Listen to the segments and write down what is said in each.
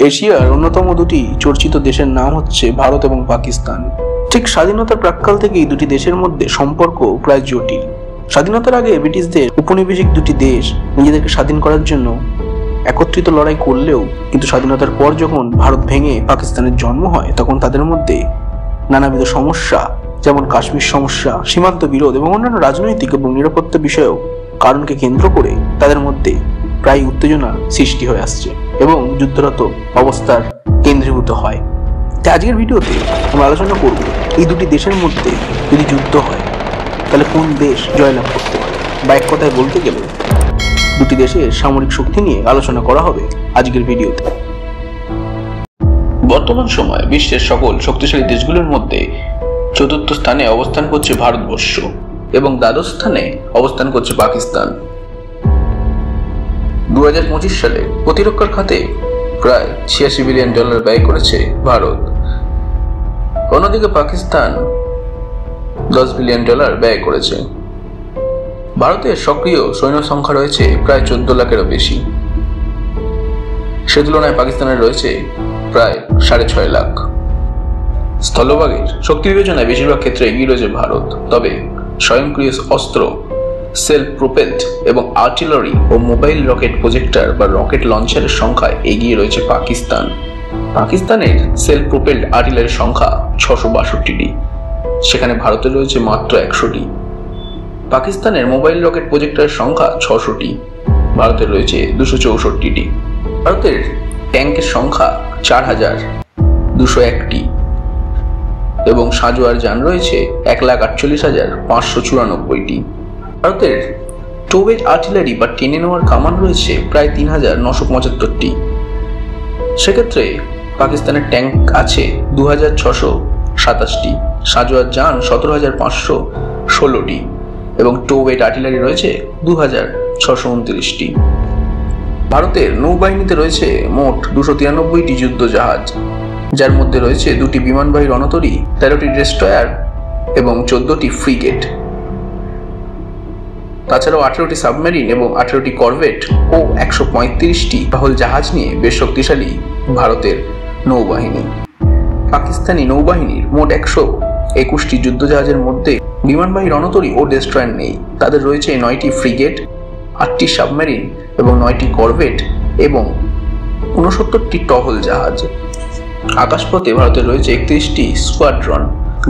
এশিয়ার অন্যতম দুটি চর্চিত দেশের নাম হচ্ছে ভারত এবং পাকিস্তান। ঠিক স্বাধীনতার প্রাক্কাল থেকেই দুটি দেশের মধ্যে সম্পর্ক প্রায় জটিল। স্বাধীনতার আগে ব্রিটিশদের উপনিবেশিক দুটি দেশ নিজেদেরকে স্বাধীন করার জন্য একত্রিত লড়াই করলেও কিন্তু স্বাধীনতার পর যখন ভারত ভেঙে পাকিস্তানের জন্ম হয় তখন তাদের মধ্যে নানাবিধ সমস্যা, যেমন কাশ্মীর সমস্যা, সীমান্ত বিরোধ এবং অন্যান্য রাজনৈতিক এবং নিরাপত্তা বিষয়ক কারণকে কেন্দ্র করে তাদের মধ্যে প্রায় উত্তেজনা সৃষ্টি হয়ে আসছে এবং যুদ্ধরত অবস্থার কেন্দ্রীভূত হয়। তাই আজকের ভিডিওতে আমরা আলোচনা করব এই দুটি দেশের মধ্যে যদি যুদ্ধ হয় তাহলে কোন দেশ জয়লাভ করতে পারে, বা এক কথায় বলতে গেলে দুটি দেশের সামরিক শক্তি নিয়ে আলোচনা করা হবে আজকের ভিডিওতে। বর্তমান সময়ে বিশ্বের সকল শক্তিশালী দেশগুলোর মধ্যে চতুর্থ স্থানে অবস্থান করছে ভারতবর্ষ এবং দ্বাদশ স্থানে অবস্থান করছে পাকিস্তান। 2025 সালে প্রতিরক্ষার খাতে প্রায় $86 বিলিয়ন ব্যয় করেছে ভারত। অন্যদিকে পাকিস্তান $10 বিলিয়ন ব্যয় করেছে। ভারতের সক্রিয় সৈন্য সংখ্যা রয়েছে প্রায় 14 লাখেরও বেশি। সে তুলনায় পাকিস্তানের রয়েছে প্রায় 6.5 লাখ। স্থলভাগের শক্তি বিবেচনায় বেশিরভাগ ক্ষেত্রে এগিয়ে রয়েছে ভারত, তবে স্বয়ংক্রিয় অস্ত্র, সেলফ প্রোপেলড এবং আর্টিলারি ও মোবাইল রকেট প্রজেক্টর বা রকেট লঞ্চারের সংখ্যায় এগিয়ে রয়েছে পাকিস্তান। পাকিস্তানের সেলফ প্রোপেলড আর্টিলারির সংখ্যা 662টি, সেখানে ভারতের রয়েছে মাত্র 100টি। পাকিস্তানের মোবাইল রকেট প্রজেক্টরের সংখ্যা 600টি, ভারতের রয়েছে 264টি। ভারতের ট্যাঙ্কের সংখ্যা 4201টি এবং সাঁজোয়ার যান রয়েছে 1,48,594টি। ভারতের টোওয়েজ আর্টিলারি বা টেনে নেওয়ার কামান রয়েছে প্রায় 3,975টি। সেক্ষেত্রে পাকিস্তানের ট্যাঙ্ক আছে 2,627টি, সাঁজোয়ার যান 17,516টি এবং টোওয়েজ আর্টিলারি রয়েছে 2,629টি। ভারতের নৌবাহিনীতে রয়েছে মোট 293টি যুদ্ধ জাহাজ, যার মধ্যে রয়েছে 2টি বিমানবাহী রণতরী, 13টি ডেস্ট্রয়ার এবং 14টি ফ্রিগেট। তাছাড়াও 18টি সাবমেরিন এবং 18টি করভেট ও 135টি টহল জাহাজ নিয়ে বেশ শক্তিশালী ভারতের নৌবাহিনী। পাকিস্তানি নৌবাহিনীর মোট 121টি যুদ্ধ জাহাজের মধ্যে বিমানবাহী রণতরী ও ডেস্ট্রয়ার নেই। তাদের রয়েছে 9টি ফ্রিগেট, 8টি সাবমেরিন এবং 9টি করভেট এবং 69টি টহল জাহাজ। আকাশপথে ভারতের রয়েছে 31টি স্কোয়াড্রন,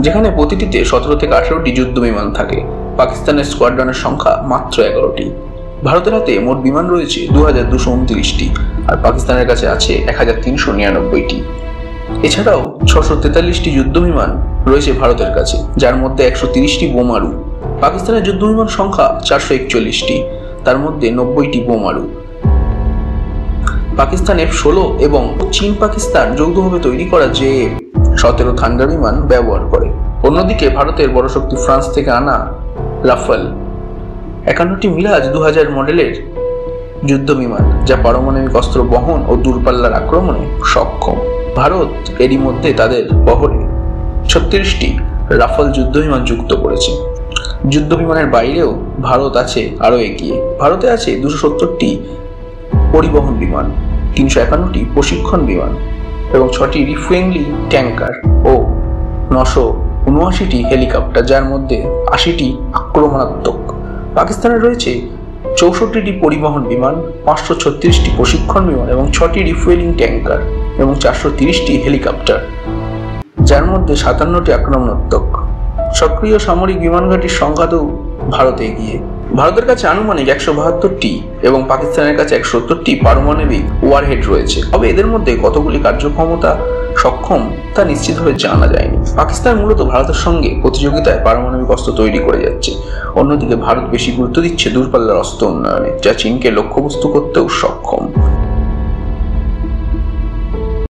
যেখানে প্রতিটিতে 17 থেকে 18টি যুদ্ধ বিমান থাকে। পাকিস্তানের স্কোয়াড্রনের সংখ্যা মাত্র 11টি। ভারতের হাতে মোট বিমান রয়েছে 2229টি আর পাকিস্তানের কাছে আছে 1399টি। এছাড়াও 643টি যুদ্ধ বিমান রয়েছে ভারতের কাছে, যার মধ্যে 130টি বোমারু। পাকিস্তানের যুদ্ধ বিমান সংখ্যা 441টি, তার মধ্যে 90টি বোমারু। পাকিস্তান F-16 এবং চীন পাকিস্তান যৌথভাবে তৈরি করা JF-17 থান্ডার বিমান ব্যবহার করে। অন্যদিকে ভারতের বড় শক্তি ফ্রান্স থেকে আনা রাফাল 51টি মিরাজ 2000 মডেলের যুদ্ধ বিমান, যা পারমাণবিক অস্ত্র বহন ও দূরপাল্লার আক্রমণে সক্ষম। ভারত এরই মধ্যে তাদের বহরে 36টি রাফাল যুদ্ধ বিমান যুক্ত করেছে। যুদ্ধ বিমানের বাইরেও ভারত আছে আরো এগিয়ে। ভারতে আছে 270টি পরিবহন বিমান, 351টি প্রশিক্ষণ বিমান এবং 6টি রিফুয়েলিং ট্যাঙ্কার ও 979টি হেলিকপ্টার, যার মধ্যে 80টি আক্রমণাত্মক। পাকিস্তানের রয়েছে 64টি পরিবহন বিমান, 536টি প্রশিক্ষণ বিমান এবং 6টি রিফুয়েলিং ট্যাঙ্কার এবং 430টি হেলিকপ্টার, যার মধ্যে 57টি আক্রমণাত্মক। সক্রিয় সামরিক বিমান ঘাঁটির সংখ্যাতেও ভারত এগিয়ে। ভারতের কাছে আনুমানিক 172টি এবং পাকিস্তানের কাছে 170টি পারমাণবিক ওয়ারহেড রয়েছে, তবে এদের মধ্যে কতগুলি কার্যক্ষমতা সক্ষম তা নিশ্চিতভাবে জানা যায়নি। পাকিস্তান মূলত ভারতের সঙ্গে প্রতিযোগিতায় পারমাণবিক অস্ত্র তৈরি করে যাচ্ছে। অন্যদিকে ভারত বেশি গুরুত্ব দিচ্ছে দূরপাল্লার অস্ত্র উন্নয়নে, যা চীনকে লক্ষ্যবস্তু করতেও সক্ষম।